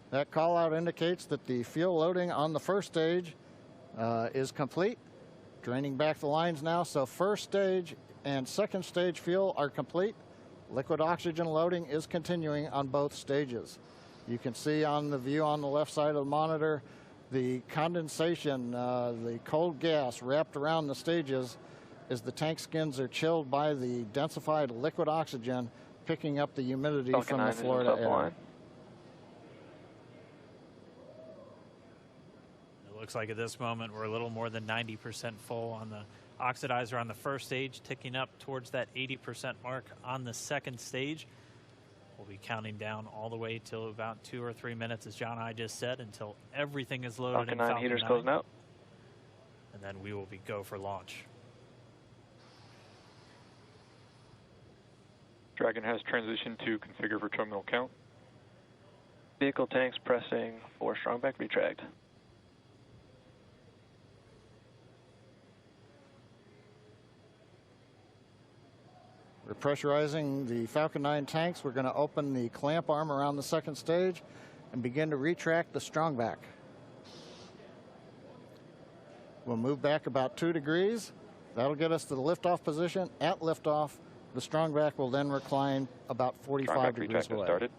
That call out indicates that the fuel loading on the first stage is complete. Draining back the lines now, so first stage and second stage fuel are complete. Liquid oxygen loading is continuing on both stages. You can see on the view on the left side of the monitor the condensation, the cold gas wrapped around the stages as the tank skins are chilled by the densified liquid oxygen, picking up the humidity from the Florida air. It looks like at this moment we're a little more than 90% full on the oxidizer on the first stage, ticking up towards that 80% mark on the second stage. We'll be counting down all the way till about 2 or 3 minutes, as John and I just said, until everything is loaded in Falcon 9. Heaters closing out. And then we will be go for launch. Dragon has transitioned to configure for terminal count. Vehicle tanks pressing for strongback retract. We're pressurizing the Falcon 9 tanks. We're going to open the clamp arm around the second stage and begin to retract the strongback. We'll move back about 2 degrees. That'll get us to the liftoff position. At liftoff, the strongback will then recline about 45 degrees away. Started.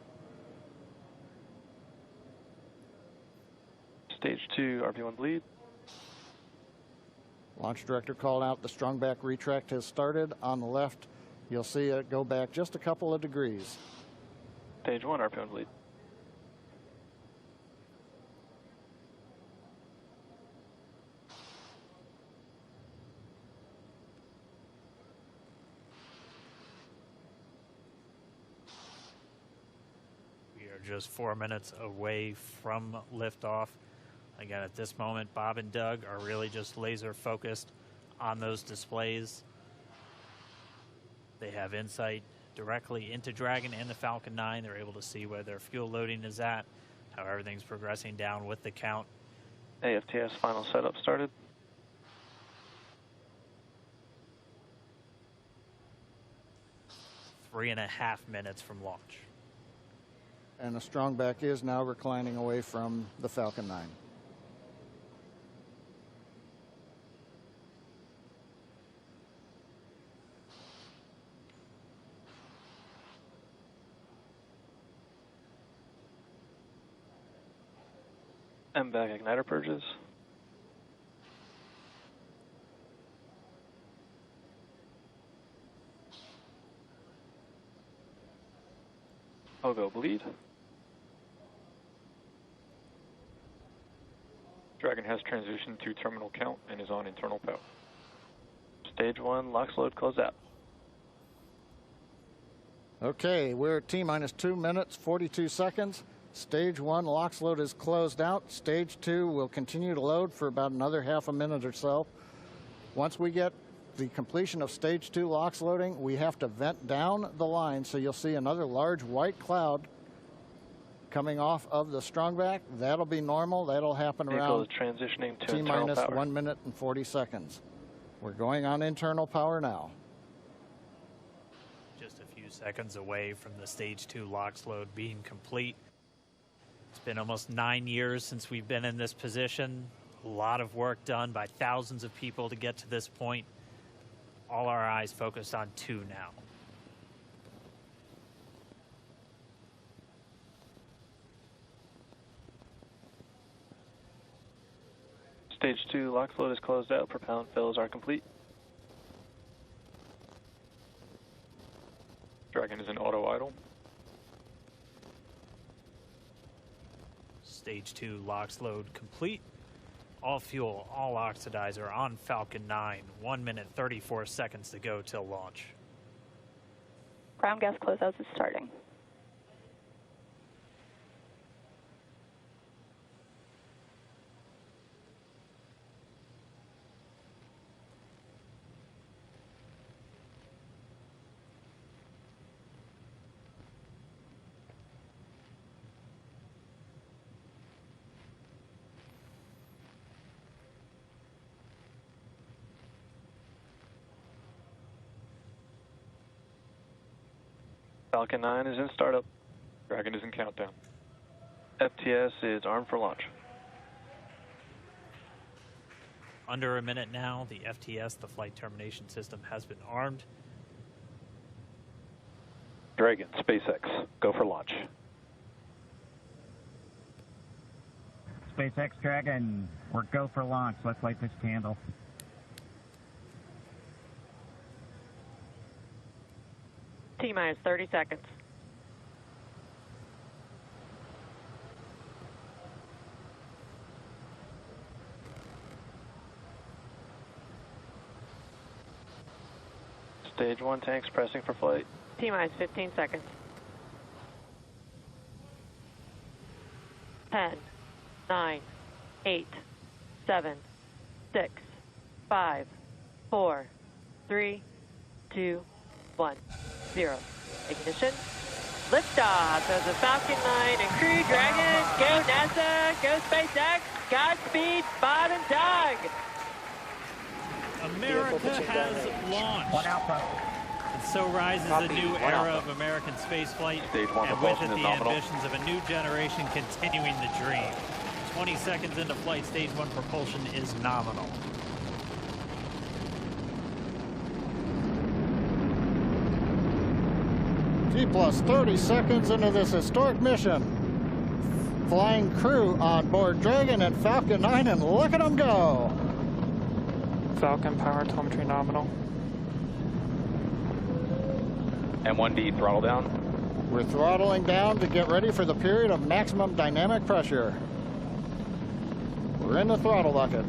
Stage 2, RP1 bleed. Launch director called out the strongback retract has started. On the left, you'll see it go back just a couple of degrees. Stage 1, RP1 bleed. We are just 4 minutes away from liftoff. Again, at this moment, Bob and Doug are really just laser focused on those displays. They have insight directly into Dragon and the Falcon 9. They're able to see where their fuel loading is at, how everything's progressing down with the count. AFTS final setup started. Three and a half minutes from launch. And the strongback is now reclining away from the Falcon 9. MVAC igniter purges. Go bleed. Dragon has transitioned to terminal count and is on internal power. Stage 1, LOX load close out. Okay, we're at T-minus 2 minutes, 42 seconds. Stage 1 LOX load is closed out. Stage 2 will continue to load for about another half a minute or so. Once we get the completion of Stage 2 LOX loading, we have to vent down the line, so you'll see another large white cloud coming off of the strongback. That'll be normal. That'll happen around transitioning to T-minus 1 minute and 40 seconds. We're going on internal power now. Just a few seconds away from the Stage 2 LOX load being complete. It's been almost 9 years since we've been in this position. A lot of work done by thousands of people to get to this point. All our eyes focused on 2 now. Stage 2 LOX load is closed out. Propellant fills are complete. Dragon is in auto idle. Stage 2 LOX load complete. All fuel, all oxidizer on Falcon 9. 1 minute, 34 seconds to go till launch. Ground gas closeouts is starting. Falcon 9 is in startup. Dragon is in countdown. FTS is armed for launch. Under a minute now, the FTS, the flight termination system, has been armed. Dragon, SpaceX, go for launch. SpaceX Dragon, we're go for launch. Let's light this candle. T-minus 30 seconds. Stage 1 tanks pressing for flight. T-minus 15 seconds. 10, 9, 8, 7, 6, 5, 4, 3, 2, 1, 0. Ignition. Liftoff of the Falcon 9 and Crew Dragon. Go NASA, go SpaceX. Godspeed, Bob and Doug. America has launched. One Alpha. And so rises a new era of American spaceflight, Stage 1 and with it propulsion is the nominal. ambitions of a new generation continuing the dream. 20 seconds into flight, stage 1 propulsion is nominal. T plus 30 seconds into this historic mission. Flying crew on board Dragon and Falcon 9, and look at them go. Falcon power telemetry nominal. M1D, throttle down. We're throttling down to get ready for the period of maximum dynamic pressure. We're in the throttle bucket.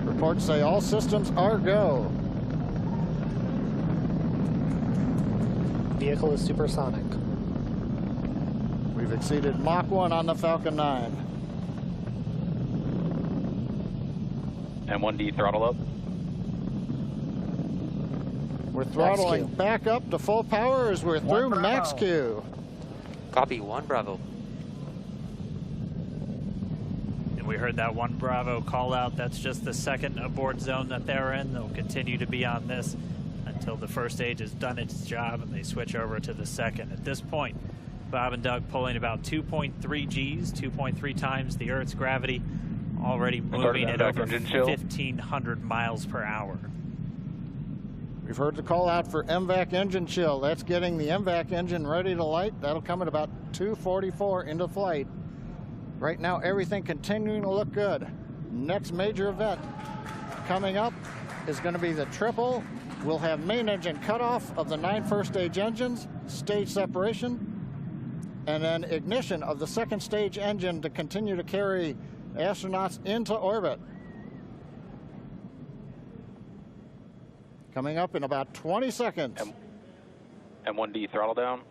Reports say all systems are go. Vehicle is supersonic. We've exceeded Mach 1 on the Falcon 9. M1D, throttle up. We're throttling Max Q. back up to full power as we're through Bravo. max Q. Copy, 1 Bravo. And we heard that 1 Bravo call out. That's just the second abort zone that they're in. They'll continue to be on this until the first stage has done its job and they switch over to the second. At this point, Bob and Doug pulling about 2.3 Gs, 2.3 times the Earth's gravity, already moving at over 1,500 miles per hour. We've heard the call out for MVAC engine chill. That's getting the MVAC engine ready to light. That'll come at about 2:44 into flight. Right now, everything continuing to look good. Next major event coming up is going to be the triple. We'll have main engine cutoff of the 9 first stage engines, stage separation, and then ignition of the second stage engine to continue to carry astronauts into orbit. Coming up in about 20 seconds. M1D, throttle down.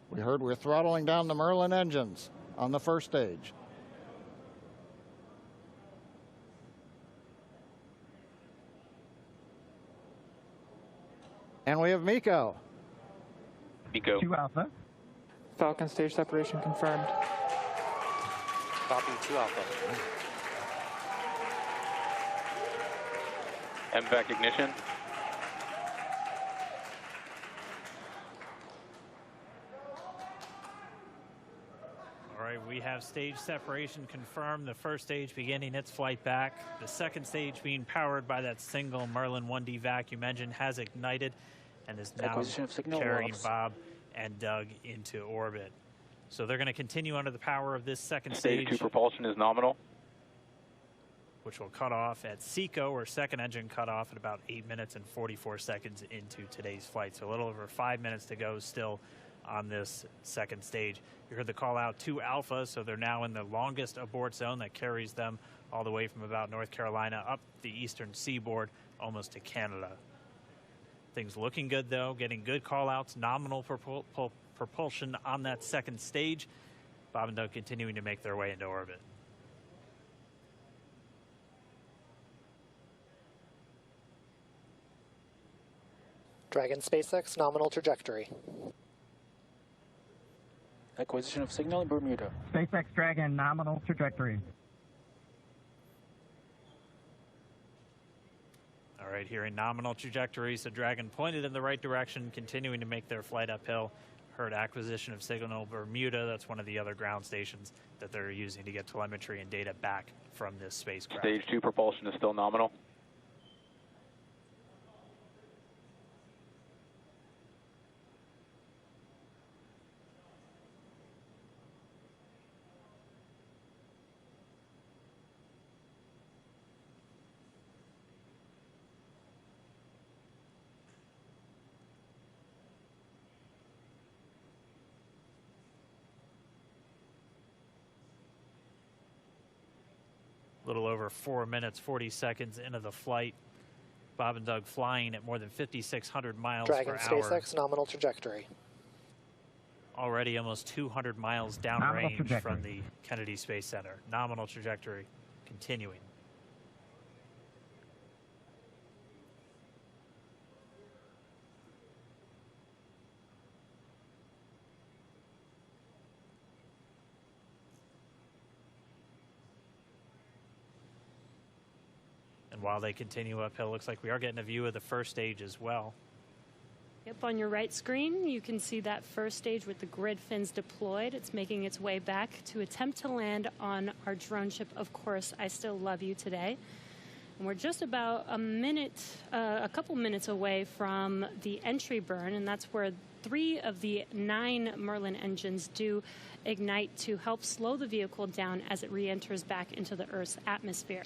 We heard we're throttling down the Merlin engines on the first stage. And we have MECO. MECO. 2 Alpha. Falcon stage separation confirmed. Copy, 2 Alpha. MVAC ignition. All right, we have stage separation confirmed. The first stage beginning its flight back. The second stage being powered by that single Merlin 1D vacuum engine has ignited and is now carrying Bob and Doug into orbit. So they're going to continue under the power of this second Stage 2 stage, propulsion is nominal. which will cut off at SECO, or second engine cut off at about 8 minutes and 44 seconds into today's flight. So a little over 5 minutes to go still on this second stage. You heard the call out to Alpha, so they're now in the longest abort zone that carries them all the way from about North Carolina up the eastern seaboard almost to Canada. Things looking good though, getting good call outs, nominal propulsion on that second stage. Bob and Doug continuing to make their way into orbit. Dragon SpaceX, nominal trajectory. Acquisition of signal in Bermuda. SpaceX Dragon, nominal trajectory. All right, hearing nominal trajectory, so Dragon pointed in the right direction, continuing to make their flight uphill. Heard acquisition of signal Bermuda. That's one of the other ground stations that they're using to get telemetry and data back from this spacecraft. Stage 2 propulsion is still nominal. A little over 4 minutes, 40 seconds into the flight. Bob and Doug flying at more than 5,600 miles Dragon per hour. SpaceX nominal trajectory. Already almost 200 miles downrange from the Kennedy Space Center. Nominal trajectory continuing. And while they continue uphill, looks like we are getting a view of the first stage as well. Yep, on your right screen, you can see that first stage with the grid fins deployed. It's making its way back to attempt to land on our drone ship, Of Course, I Still Love You today. And we're just about a couple minutes away from the entry burn, and that's where 3 of the 9 Merlin engines do ignite to help slow the vehicle down as it re-enters back into the Earth's atmosphere.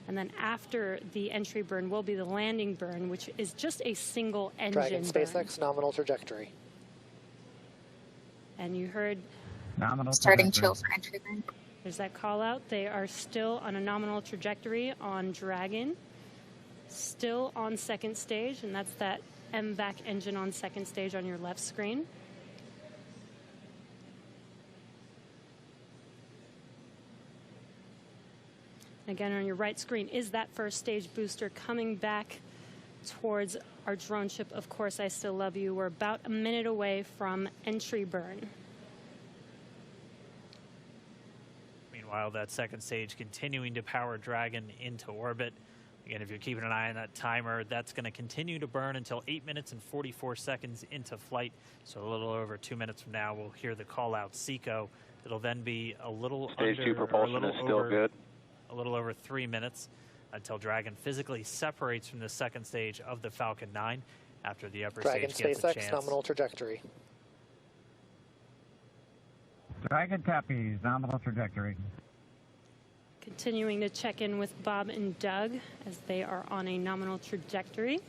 And then after the entry burn will be the landing burn, which is just a single engine Dragon burn. SpaceX nominal trajectory. And you heard Nominal Starting trajectory. chill for entry burn. there's that call out. They are still on a nominal trajectory on Dragon, still on second stage, and that's that MVAC engine on second stage on your left screen. Again, on your right screen is that first stage booster coming back towards our drone ship, Of Course, I Still Love You. We're about a minute away from entry burn. Meanwhile, that second stage continuing to power Dragon into orbit. Again, if you're keeping an eye on that timer, that's going to continue to burn until 8 minutes and 44 seconds into flight. So a little over 2 minutes from now, we'll hear the call out SECO. It'll then be a little Stage 2 under, propulsion is still good. A little over 3 minutes until Dragon physically separates from the second stage of the Falcon 9 after the upper Dragon stage gets a SpaceX chance. nominal trajectory. Dragon copies, nominal trajectory. Continuing to check in with Bob and Doug as they are on a nominal trajectory.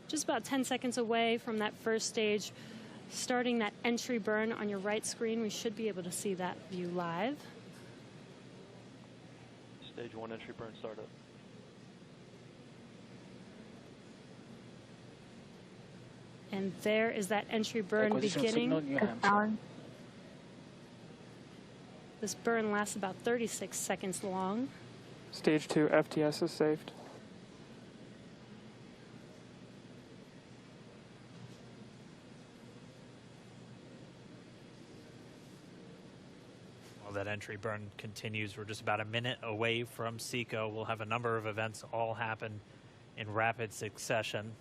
Just about 10 seconds away from that first stage, starting that entry burn on your right screen. We should be able to see that view live. Stage 1 entry burn startup. And there is that entry burn Acquisition of signal, beginning. New Hampshire. This burn lasts about 36 seconds long. Stage 2 FTS is saved. While that entry burn continues, we're just about a minute away from SECO. We'll have a number of events all happen in rapid succession.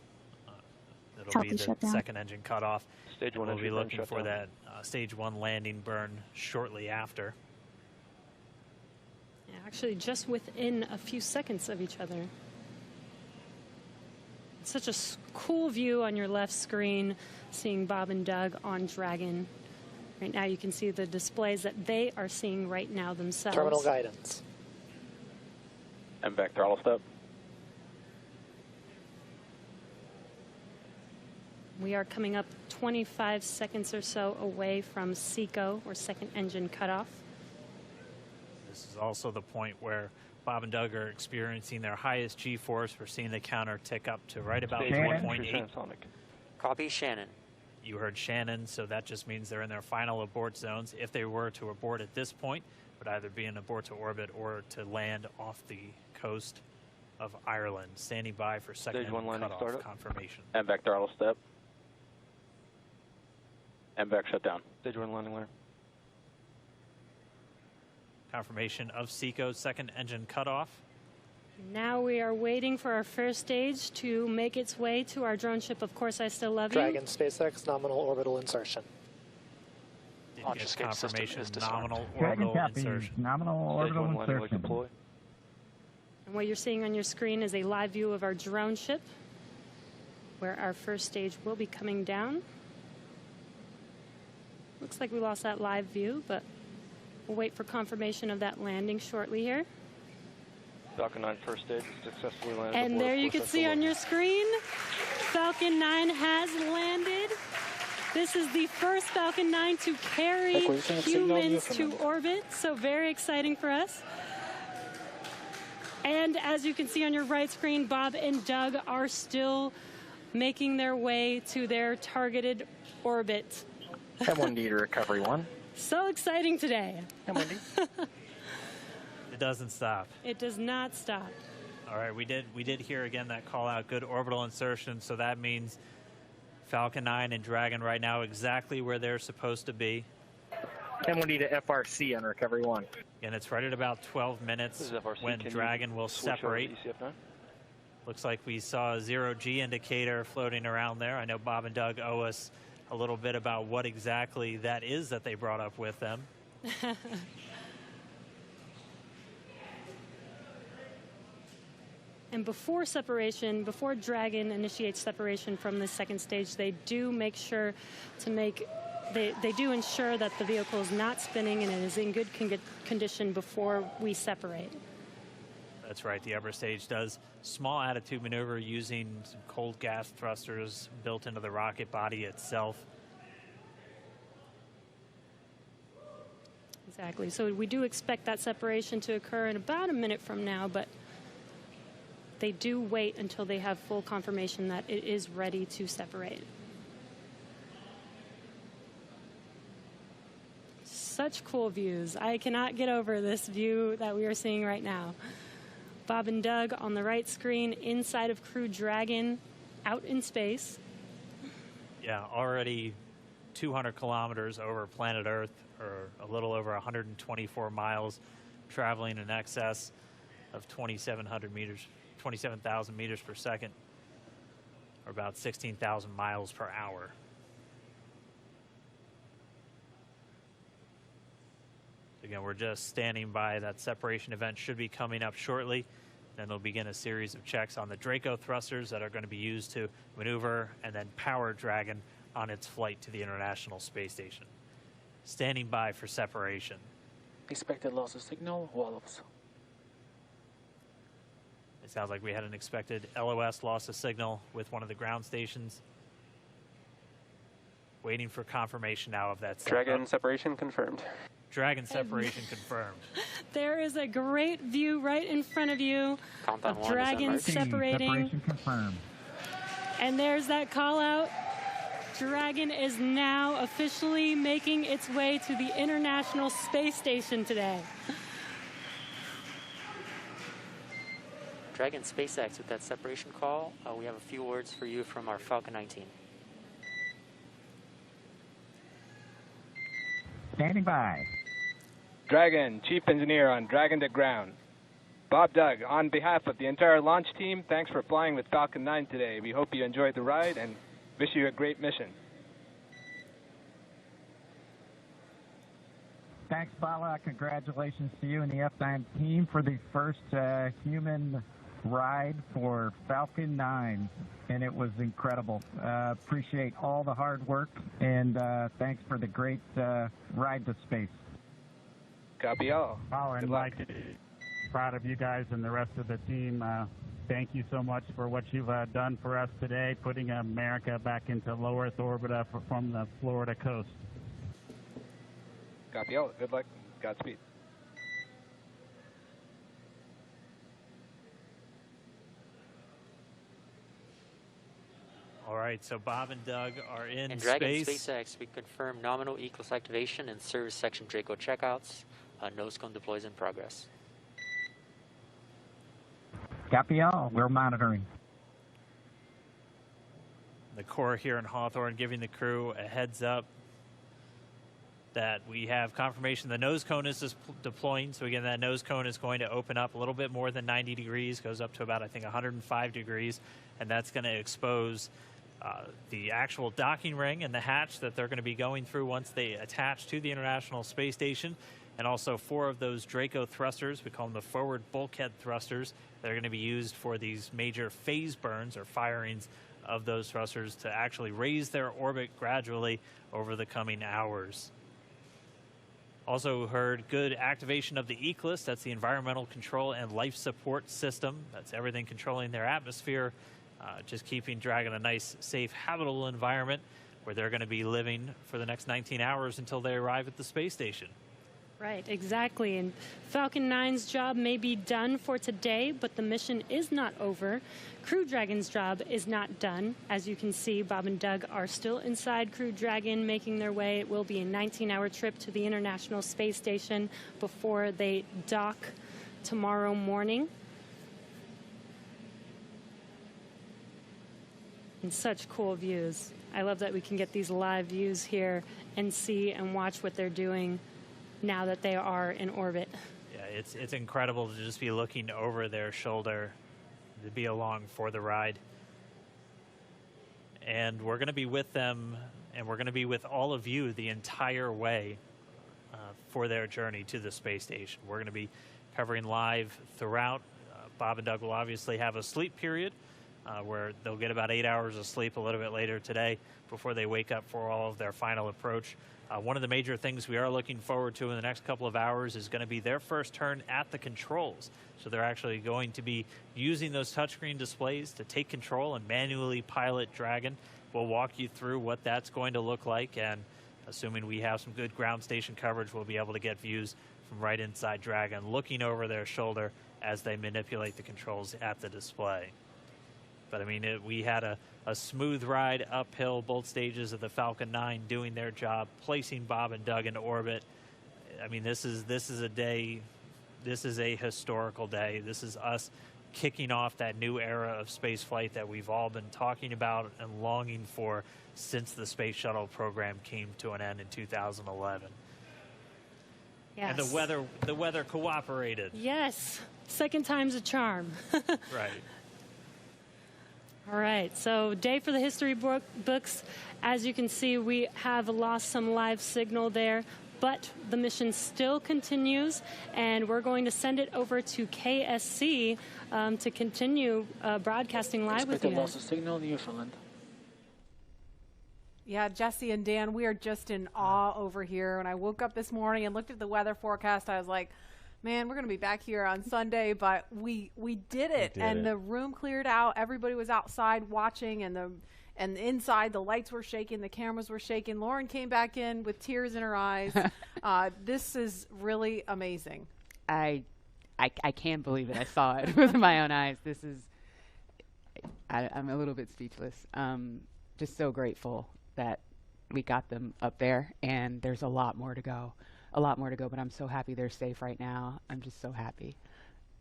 It'll be the shutdown. second engine cutoff. Stage 1 We'll be entry burn looking for shutdown. that stage 1 landing burn shortly after. Yeah, actually, just within a few seconds of each other. It's such a cool view on your left screen, seeing Bob and Doug on Dragon. Right now, you can see the displays that they are seeing right now themselves. Terminal guidance. MVAC throttle step. We are coming up 25 seconds or so away from SECO, or second engine cutoff. This is also the point where Bob and Doug are experiencing their highest G-force. We're seeing the counter tick up to right about Stage 1 1.8. entry transonic. Copy Shannon. You heard Shannon, so that just means they're in their final abort zones. If they were to abort at this point, it would either be an abort to orbit or to land off the coast of Ireland. Standing by for second Stage 1 engine landing cutoff startup. confirmation. MVAC throttle step. MVAC shutdown. Stage 1 landing layer. Confirmation of SECO's second engine cutoff. Now we are waiting for our first stage to make its way to our drone ship. Of course, I still love Dragon you. SpaceX nominal orbital insertion. Did Launch get escape system confirmation is disarmed. nominal Dragon orbital copy. insertion. Nominal Stage orbital 1 landing leg insertion. deploy. And what you're seeing on your screen is a live view of our drone ship, where our first stage will be coming down. Looks like we lost that live view, but we'll wait for confirmation of that landing shortly here. Falcon 9 first stage successfully landed. And aboard there you full can see on your screen, Falcon 9 has landed. This is the first Falcon 9 to carry Acquisition of signal humans view to from orbit, so very exciting for us. And as you can see on your right screen, Bob and Doug are still making their way to their targeted orbit. M1D to recovery 1. So exciting today. M1D. It doesn't stop. It does not stop. All right, we did hear again that call out, good orbital insertion, so that means Falcon 9 and Dragon right now exactly where they're supposed to be. M1D to FRC on recovery 1. And it's right at about 12 minutes This is FRC. when Can you Dragon will switch over to separate. ECF9? Looks like we saw a 0G indicator floating around there. I know Bob and Doug owe us a little bit about what exactly that is that they brought up with them. And before separation, before Dragon initiates separation from the second stage, they do make sure to make, they do ensure that the vehicle is not spinning and it is in good condition before we separate. That's right, the upper stage does small attitude maneuver using some cold gas thrusters built into the rocket body itself. Exactly, so we do expect that separation to occur in about a minute from now, but they do wait until they have full confirmation that it is ready to separate. Such cool views. I cannot get over this view that we are seeing right now. Bob and Doug on the right screen, inside of Crew Dragon, out in space. Yeah, already 200 kilometers over planet Earth, or a little over 124 miles, traveling in excess of 2,700 meters. 27,000 meters per second, or about 16,000 miles per hour. Again, we're just standing by. That separation event should be coming up shortly. Then they'll begin a series of checks on the Draco thrusters that are going to be used to maneuver and then power Dragon on its flight to the International Space Station. Standing by for separation. Expected loss of signal, Wallows. It sounds like we had an expected LOS, loss of signal, with one of the ground stations. Waiting for confirmation now of that. Dragon separation confirmed. Dragon separation confirmed. There is a great view right in front of you of Dragon separating. Separation confirmed. And there's that call out. Dragon is now officially making its way to the International Space Station today. Dragon SpaceX with that separation call. We have a few words for you from our Falcon 19. Standing by. Dragon, Chief Engineer on Dragon to Ground. Bob Doug, on behalf of the entire launch team, thanks for flying with Falcon 9 today. We hope you enjoyed the ride and wish you a great mission. Thanks, Bala. Congratulations to you and the F9 team for the first human ride for Falcon 9, and it was incredible. Appreciate all the hard work, and thanks for the great ride to space. Copy all. Oh, and Good luck. Proud of you guys and the rest of the team. Thank you so much for what you've done for us today, putting America back into low Earth orbit from the Florida coast. Copy all. Good luck. Godspeed. All right, so Bob and Doug are in And Dragon space. SpaceX, we confirm nominal ECLS activation and service section Draco checkouts. Nose cone deploys in progress. Copy all. We're monitoring. The Corps here in Hawthorne giving the crew a heads up that we have confirmation the nose cone is deploying. So again, that nose cone is going to open up a little bit more than 90 degrees, goes up to about, I think, 105 degrees, and that's going to expose the actual docking ring and the hatch that they're going to be going through once they attach to the International Space Station, and also 4 of those Draco thrusters, we call them the forward bulkhead thrusters, that are going to be used for these major phase burns or firings of those thrusters to actually raise their orbit gradually over the coming hours. Also heard good activation of the ECLSS, that's the Environmental Control and Life Support System. That's everything controlling their atmosphere, just keeping Dragon a nice, safe, habitable environment where they're going to be living for the next 19 hours until they arrive at the space station. Right, exactly. And Falcon 9's job may be done for today, but the mission is not over. Crew Dragon's job is not done. As you can see, Bob and Doug are still inside Crew Dragon, making their way. It will be a 19-hour trip to the International Space Station before they dock tomorrow morning. And such cool views. I love that we can get these live views here and see and watch what they're doing now that they are in orbit. Yeah, it's incredible to just be looking over their shoulder, to be along for the ride. And we're going to be with them, and we're going to be with all of you the entire way for their journey to the space station. We're going to be covering live throughout. Bob and Doug will obviously have a sleep period where they'll get about 8 hours of sleep a little bit later today before they wake up for all of their final approach. One of the major things we are looking forward to in the next couple of hours is going to be their first turn at the controls. So they're actually going to be using those touchscreen displays to take control and manually pilot Dragon. We'll walk you through what that's going to look like, and assuming we have some good ground station coverage, we'll be able to get views from right inside Dragon, looking over their shoulder as they manipulate the controls at the display. But I mean, we had a smooth ride uphill, both stages of the Falcon 9 doing their job, placing Bob and Doug into orbit. I mean, this is a day, this is a historical day. This is us kicking off that new era of space flight that we've all been talking about and longing for since the Space Shuttle program came to an end in 2011. Yes. And the weather cooperated. Yes, second time's a charm. Right. All right, so day for the history books. As you can see, we have lost some live signal there, but the mission still continues, and we're going to send it over to KSC to continue broadcasting live with you. Expected loss of signal, Newfoundland. Yeah, Jesse and Dan, we are just in awe over here. When I woke up this morning and looked at the weather forecast, I was like, man, we're going to be back here on Sunday, but we did it. The room cleared out. Everybody was outside watching, and inside the lights were shaking, the cameras were shaking. Lauren came back in with tears in her eyes. This is really amazing. I can't believe it. I saw it with my own eyes. This is, I'm a little bit speechless. Just so grateful that we got them up there, and there's a lot more to go. But I'm so happy they're safe right now. I'm just so happy.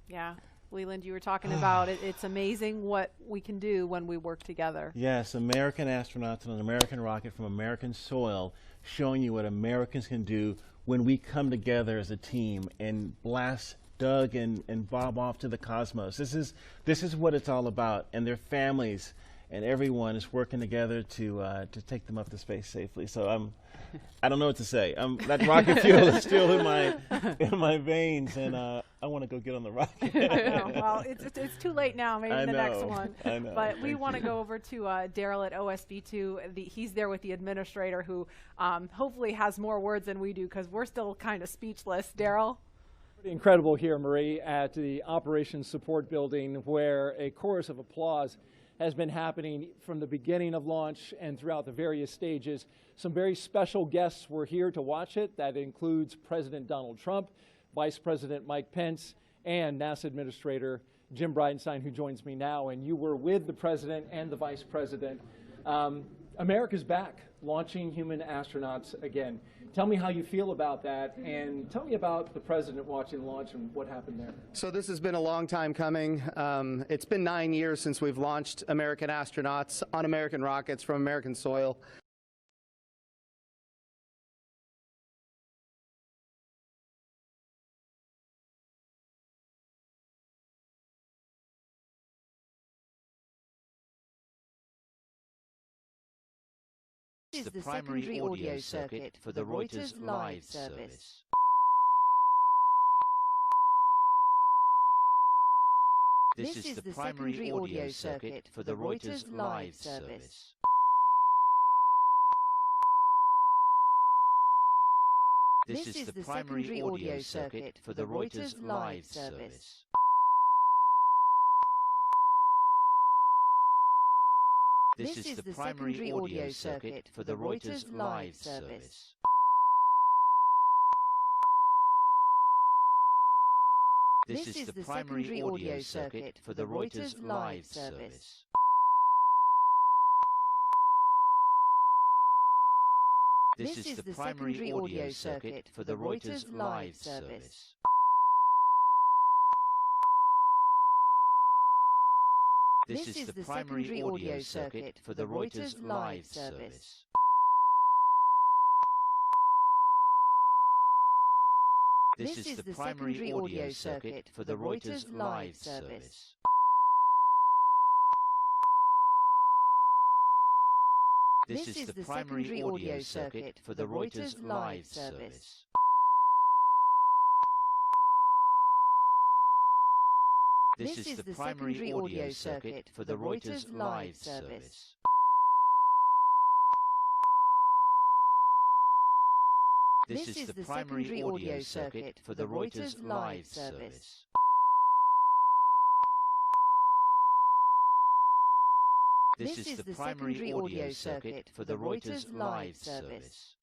Yeah. Leland, you were talking about it. It's amazing what we can do when we work together. Yes, American astronauts on an American rocket from American soil, showing you what Americans can do when we come together as a team and blast Doug and Bob off to the cosmos. This is what it's all about, and their families and everyone is working together to take them up to space safely. So I don't know what to say. That rocket fuel is still in my veins, and I want to go get on the rocket. Well, it's too late now. Maybe the next one. I know. But we want to go over to Daryl at OSB2. He's there with the administrator, who hopefully has more words than we do, because we're still kind of speechless. Daryl? Pretty incredible here, Marie, at the Operations Support Building, where a chorus of applause has been happening from the beginning of launch and throughout the various stages. Some very special guests were here to watch it. That includes President Donald Trump, Vice President Mike Pence, and NASA Administrator Jim Bridenstine, who joins me now. And you were with the President and the Vice President. America's back, launching human astronauts again. Tell me how you feel about that, and tell me about the President watching the launch and what happened there. So this has been a long time coming. It's been 9 years since we've launched American astronauts on American rockets from American soil. is the primary audio circuit for the Reuters live service. This is the primary audio circuit for the Reuters live service. This is the primary audio circuit for the Reuters live service. This is the primary audio circuit for the Reuters live service. This is the primary audio circuit for the Reuters live service. This is the primary audio circuit for the Reuters live service. This is the primary audio circuit for the Reuters live service. This is the primary audio circuit for the Reuters live service. This is the primary audio circuit for the Reuters live service. This is the primary audio circuit for the Reuters live service. This is the primary audio circuit for the Reuters live service. This is the primary audio circuit for the Reuters live service.